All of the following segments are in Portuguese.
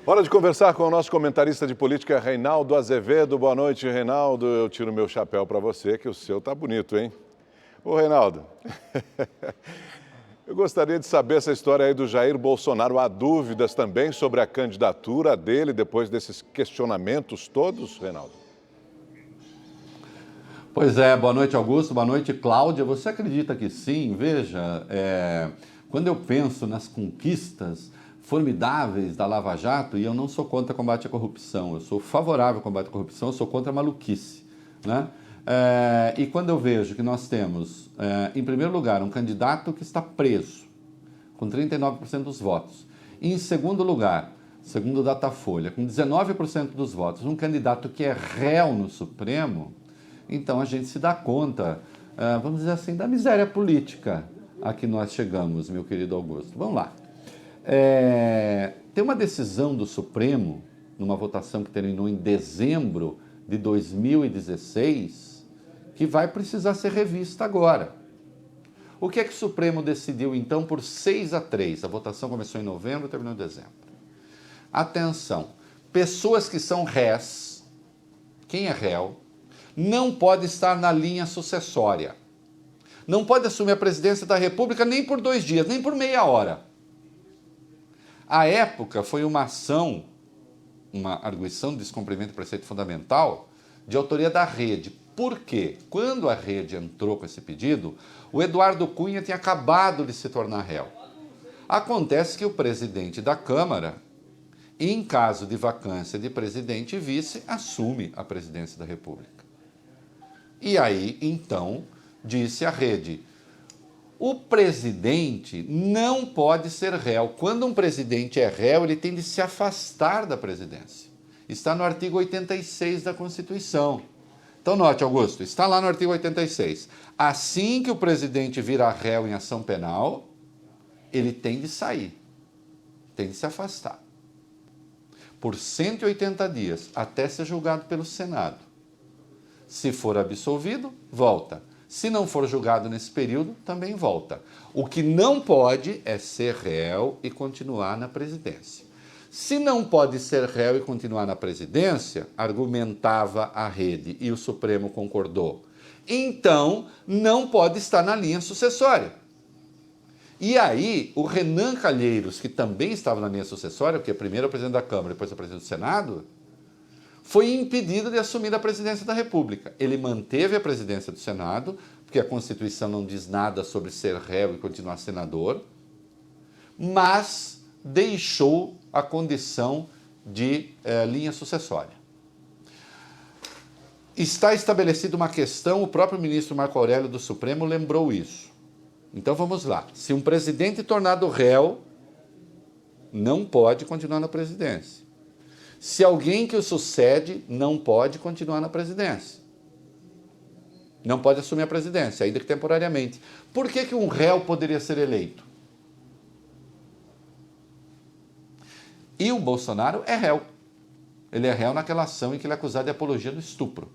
Hora de conversar com o nosso comentarista de política, Reinaldo Azevedo. Boa noite, Reinaldo. Eu tiro meu chapéu para você, que o seu tá bonito, hein? Ô, Reinaldo, eu gostaria de saber essa história aí do Jair Bolsonaro. Há dúvidas também sobre a candidatura dele depois desses questionamentos todos, Reinaldo? Pois é, boa noite, Augusto, boa noite, Cláudia. Você acredita que sim? Veja, quando eu penso nas conquistas formidáveis da Lava Jato, e eu não sou contra o combate à corrupção, eu sou favorável ao combate à corrupção, eu sou contra a maluquice, né? E quando eu vejo que nós temos, em primeiro lugar, um candidato que está preso, com 39% dos votos, e em segundo lugar, segundo o Datafolha, com 19% dos votos, um candidato que é réu no Supremo, então a gente se dá conta, vamos dizer assim, da miséria política a que nós chegamos, meu querido Augusto. Vamos lá. Tem uma decisão do Supremo, numa votação que terminou em dezembro de 2016, que vai precisar ser revista agora. O que é que o Supremo decidiu, então, por 6-3? A votação começou em novembro e terminou em dezembro. Atenção, pessoas que são réis, quem é réu, não pode estar na linha sucessória. Não pode assumir a presidência da República nem por 2 dias, nem por meia hora. À época, foi uma ação, uma arguição de descumprimento do preceito fundamental de autoria da Rede. Por quê? Quando a Rede entrou com esse pedido, o Eduardo Cunha tinha acabado de se tornar réu. Acontece que o presidente da Câmara, em caso de vacância de presidente e vice, assume a presidência da República. E aí, então, disse a Rede: o presidente não pode ser réu. Quando um presidente é réu, ele tem de se afastar da presidência. Está no artigo 86 da Constituição. Então, note, Augusto, está lá no artigo 86. Assim que o presidente vira réu em ação penal, ele tem de sair, tem de se afastar. Por 180 dias, até ser julgado pelo Senado. Se for absolvido, volta. Se não for julgado nesse período, também volta. O que não pode é ser réu e continuar na presidência. Se não pode ser réu e continuar na presidência, argumentava a Rede e o Supremo concordou, então não pode estar na linha sucessória. E aí, o Renan Calheiros, que também estava na linha sucessória, porque primeiro é o presidente da Câmara, depois é o presidente do Senado, foi impedido de assumir a presidência da República. Ele manteve a presidência do Senado, porque a Constituição não diz nada sobre ser réu e continuar senador, mas deixou a condição de linha sucessória. Está estabelecida uma questão, o próprio ministro Marco Aurélio do Supremo lembrou isso. Então vamos lá. Se um presidente tornado réu, não pode continuar na presidência. Se alguém que o sucede, não pode continuar na presidência. Não pode assumir a presidência, ainda que temporariamente. Por que um réu poderia ser eleito? E o Bolsonaro é réu. Ele é réu naquela ação em que ele é acusado de apologia do estupro.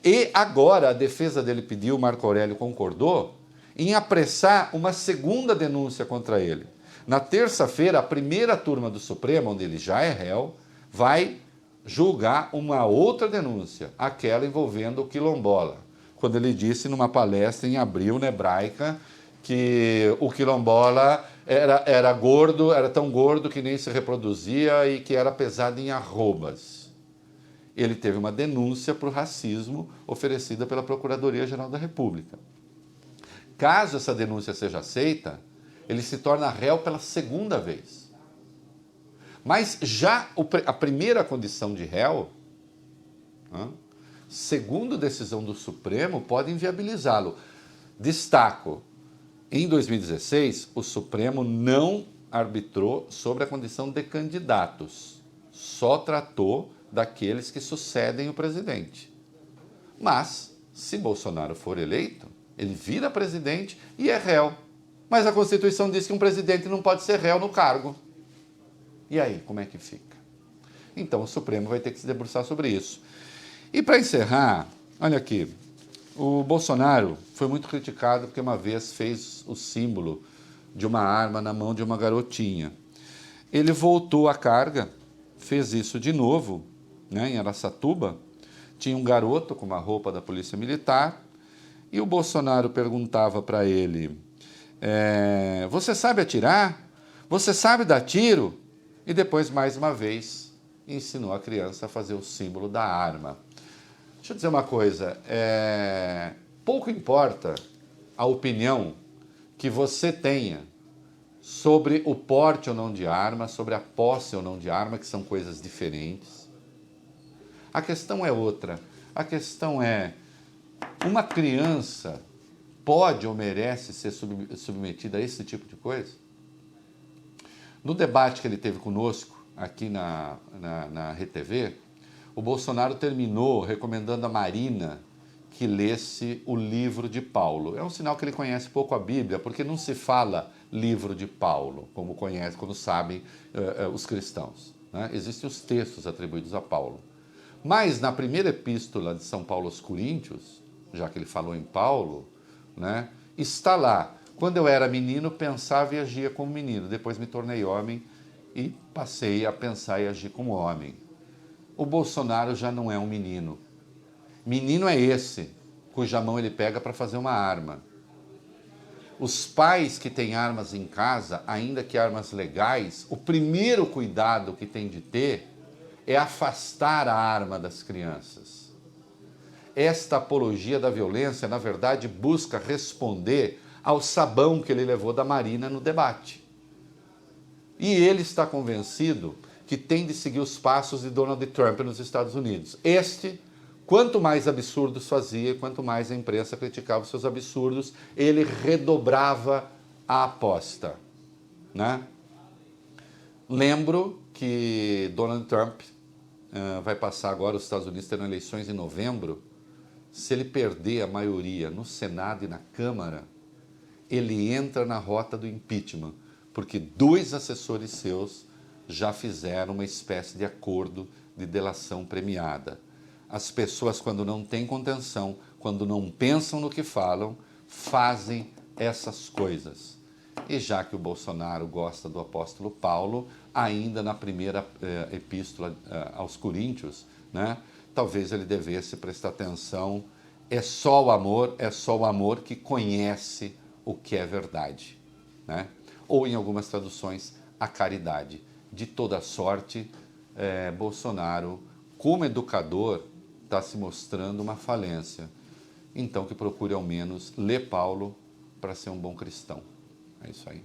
E agora a defesa dele pediu, o Marco Aurélio concordou, em apressar uma segunda denúncia contra ele. Na terça-feira, a primeira turma do Supremo, onde ele já é réu, vai julgar uma outra denúncia, aquela envolvendo o quilombola. Quando ele disse numa palestra em abril, na Hebraica, que o quilombola era gordo, era tão gordo que nem se reproduzia e que era pesado em arrobas. Ele teve uma denúncia por racismo oferecida pela Procuradoria-Geral da República. Caso essa denúncia seja aceita, ele se torna réu pela segunda vez. Mas já a primeira condição de réu, segundo decisão do Supremo, pode inviabilizá-lo. Destaco, em 2016, o Supremo não arbitrou sobre a condição de candidatos, só tratou daqueles que sucedem o presidente. Mas, se Bolsonaro for eleito, ele vira presidente e é réu. Mas a Constituição diz que um presidente não pode ser réu no cargo. E aí, como é que fica? Então, o Supremo vai ter que se debruçar sobre isso. E para encerrar, olha aqui, o Bolsonaro foi muito criticado porque uma vez fez o símbolo de uma arma na mão de uma garotinha. ele voltou à carga, fez isso de novo, né, em Araçatuba. Tinha um garoto com uma roupa da Polícia Militar e o Bolsonaro perguntava para ele, você sabe atirar? Você sabe dar tiro? E depois, mais uma vez, ensinou a criança a fazer o símbolo da arma. Deixa eu dizer uma coisa, pouco importa a opinião que você tenha sobre o porte ou não de arma, sobre a posse ou não de arma, que são coisas diferentes. A questão é outra. A questão é, uma criança pode ou merece ser submetida a esse tipo de coisa? No debate que ele teve conosco, aqui na RTV, o Bolsonaro terminou recomendando a Marina que lesse o livro de Paulo. É um sinal que ele conhece pouco a Bíblia, porque não se fala livro de Paulo, como conhece, como sabem os cristãos, né? Existem os textos atribuídos a Paulo. Mas na primeira epístola de São Paulo aos Coríntios, já que ele falou em Paulo, né, está lá, quando eu era menino, pensava e agia como menino, depois me tornei homem e passei a pensar e agir como homem. O Bolsonaro já não é um menino. Menino é esse, cuja mão ele pega para fazer uma arma. Os pais que têm armas em casa, ainda que armas legais, o primeiro cuidado que tem de ter é afastar a arma das crianças. Esta apologia da violência, na verdade, busca responder ao sabão que ele levou da Marina no debate. E ele está convencido que tem de seguir os passos de Donald Trump nos Estados Unidos. Quanto mais absurdos fazia, quanto mais a imprensa criticava os seus absurdos, ele redobrava a aposta, né? Lembro que Donald Trump vai passar agora, os Estados Unidos terão eleições em novembro. Se ele perder a maioria no Senado e na Câmara, ele entra na rota do impeachment, porque 2 assessores seus já fizeram uma espécie de acordo de delação premiada. As pessoas, quando não têm contenção, quando não pensam no que falam, fazem essas coisas. E já que o Bolsonaro gosta do apóstolo Paulo, ainda na primeira epístola aos Coríntios, né, talvez ele devesse prestar atenção. É só o amor que conhece o que é verdade, né? Ou, em algumas traduções, a caridade. De toda sorte, Bolsonaro, como educador, está se mostrando uma falência. Então, que procure ao menos ler Paulo para ser um bom cristão. É isso aí.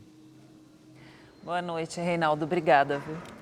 Boa noite, Reinaldo. Obrigada, viu?